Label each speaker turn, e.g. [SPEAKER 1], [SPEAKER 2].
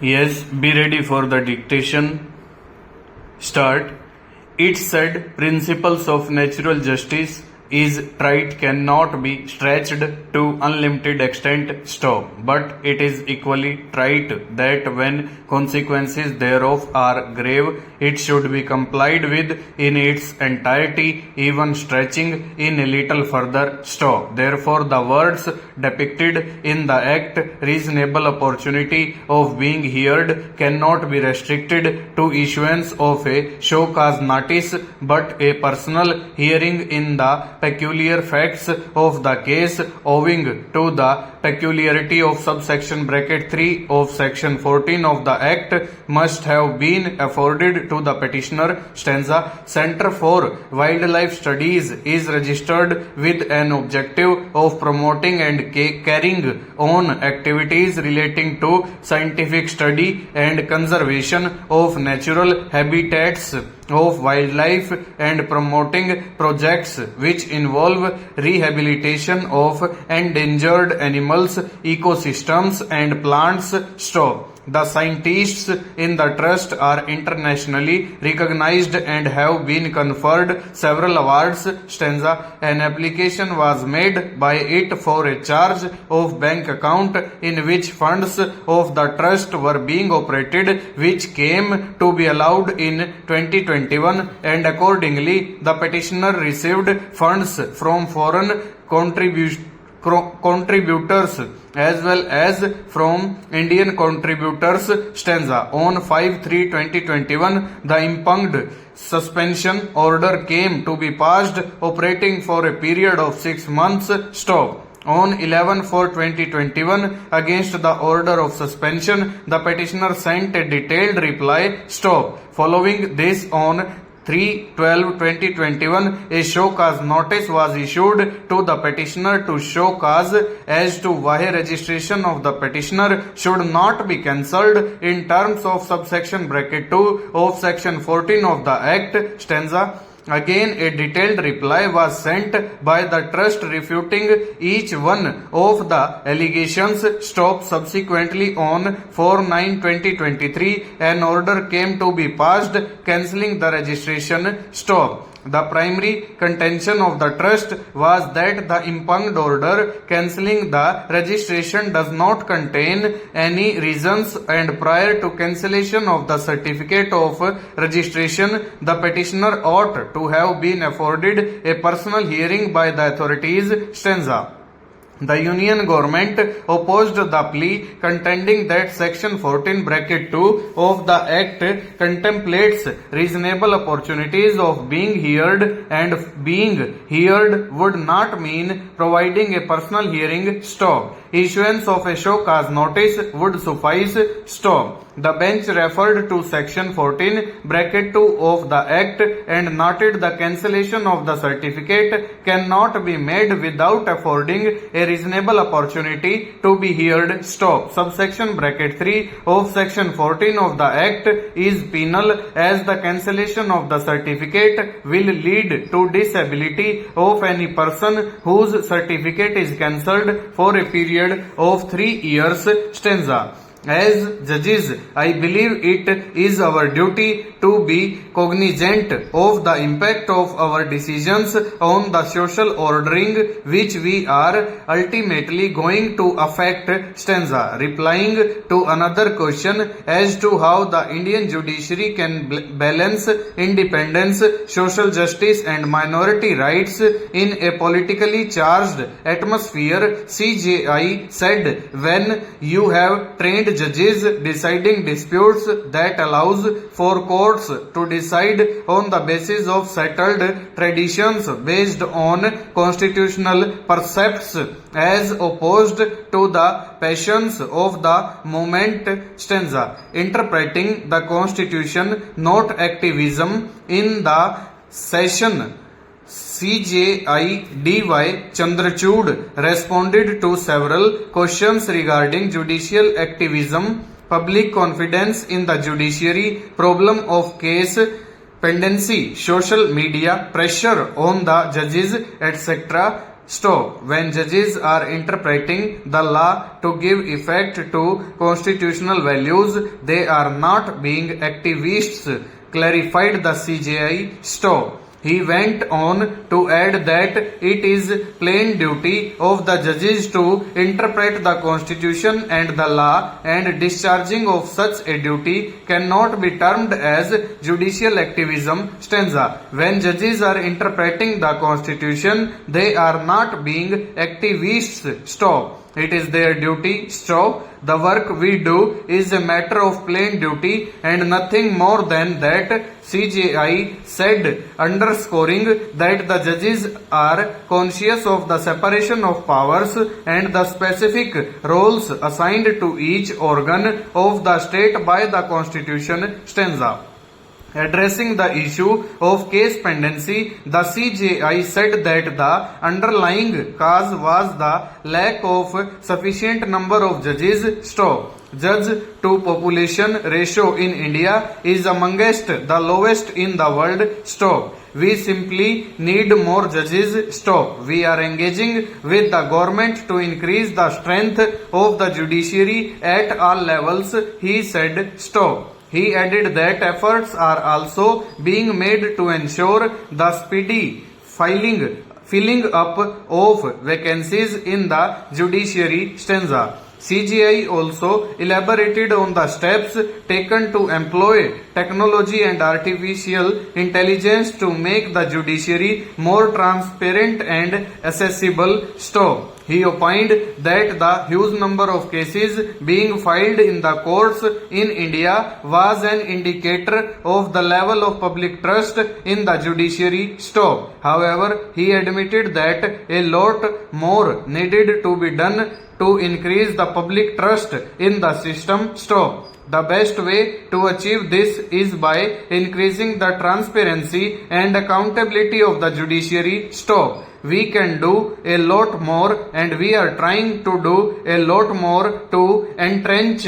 [SPEAKER 1] Yes, be ready for the dictation. Start. It said principles of natural justice is trite cannot be stretched to unlimited extent. Stop. But it is equally trite that when consequences thereof are grave, it should be complied with in its entirety, even stretching in a little further. Stop. Therefore, the words depicted in the act, reasonable opportunity of being heard, cannot be restricted to issuance of a show cause notice, but a personal hearing in the peculiar facts of the case, owing to the peculiarity of subsection bracket 3 of section 14 of the act, must have been afforded to the petitioner. Stanza. Center for Wildlife Studies is registered with an objective of promoting and carrying on activities relating to scientific study and conservation of natural habitats of wildlife and promoting projects which involve rehabilitation of endangered animals, ecosystems and plants. Stop. The scientists in the trust are internationally recognized and have been conferred several awards. Stanza. An application was made by it for a charge of bank account in which funds of the trust were being operated, which came to be allowed in 2021, and accordingly the petitioner received funds from foreign contributors as well as from Indian contributors. Stanza. On 5/3/2021, the impugned suspension order came to be passed, operating for a period of 6 months. Stop. On 11/4/2021, against the order of suspension, the petitioner sent a detailed reply. Stop. Following this, on 3/12/2021, a show cause notice was issued to the petitioner to show cause as to why registration of the petitioner should not be cancelled in terms of subsection bracket 2 of section 14 of the Act. Stanza. Again, a detailed reply was sent by the trust refuting each one of the allegations. Stop. Subsequently, on 4/9/2023, an order came to be passed cancelling the registration. Stop. The primary contention of the trust was that the impugned order cancelling the registration does not contain any reasons, and prior to cancellation of the certificate of registration, the petitioner ought to have been afforded a personal hearing by the authorities. Stanza. The Union government opposed the plea, contending that section 14 bracket 2 of the Act contemplates reasonable opportunities of being heard, and being heard would not mean providing a personal hearing. Stop. Issuance of a show cause notice would suffice. Stop. The bench referred to section 14 bracket 2 of the Act and noted the cancellation of the certificate cannot be made without affording a reasonable opportunity to be heard. Stop. Subsection bracket 3 of section 14 of the Act is penal, as the cancellation of the certificate will lead to disability of any person whose certificate is cancelled for a period of 3 years. Stanza. As judges, I believe it is our duty to be cognizant of the impact of our decisions on the social ordering which we are ultimately going to affect. Stanza. Replying to another question as to how the Indian judiciary can balance independence, social justice and minority rights in a politically charged atmosphere, CJI said, when you have trained judges deciding disputes, that allows for courts to decide on the basis of settled traditions based on constitutional precepts as opposed to the passions of the moment. Stanza. Interpreting the constitution, not activism. In the session, CJI D.Y. Chandrachud responded to several questions regarding judicial activism, public confidence in the judiciary, problem of case pendency, social media, pressure on the judges, etc. Stop. When judges are interpreting the law to give effect to constitutional values, they are not being activists, clarified the CJI. Stop. He went on to add that it is plain duty of the judges to interpret the constitution and the law, and discharging of such a duty cannot be termed as judicial activism. Stanza. When judges are interpreting the constitution, they are not being activists. Stop. It is their duty. Stop. The work we do is a matter of plain duty and nothing more than that, CJI said, underscoring that the judges are conscious of the separation of powers and the specific roles assigned to each organ of the state by the Constitution. Stanza. Addressing the issue of case pendency, the CJI said that the underlying cause was the lack of sufficient number of judges. Stop. Judge to population ratio in India is amongst the lowest in the world. Stop. We simply need more judges. Stop. We are engaging with the government to increase the strength of the judiciary at all levels, he said. Stop. He added that efforts are also being made to ensure the speedy filling up of vacancies in the judiciary. Stanza. CGI also elaborated on the steps taken to employ technology and artificial intelligence to make the judiciary more transparent and accessible. Stop. He opined that the huge number of cases being filed in the courts in India was an indicator of the level of public trust in the judiciary. Stop. However, he admitted that a lot more needed to be done to increase the public trust in the system. Stop. The best way to achieve this is by increasing the transparency and accountability of the judiciary. Stop. We can do a lot more and we are trying to do a lot more to entrench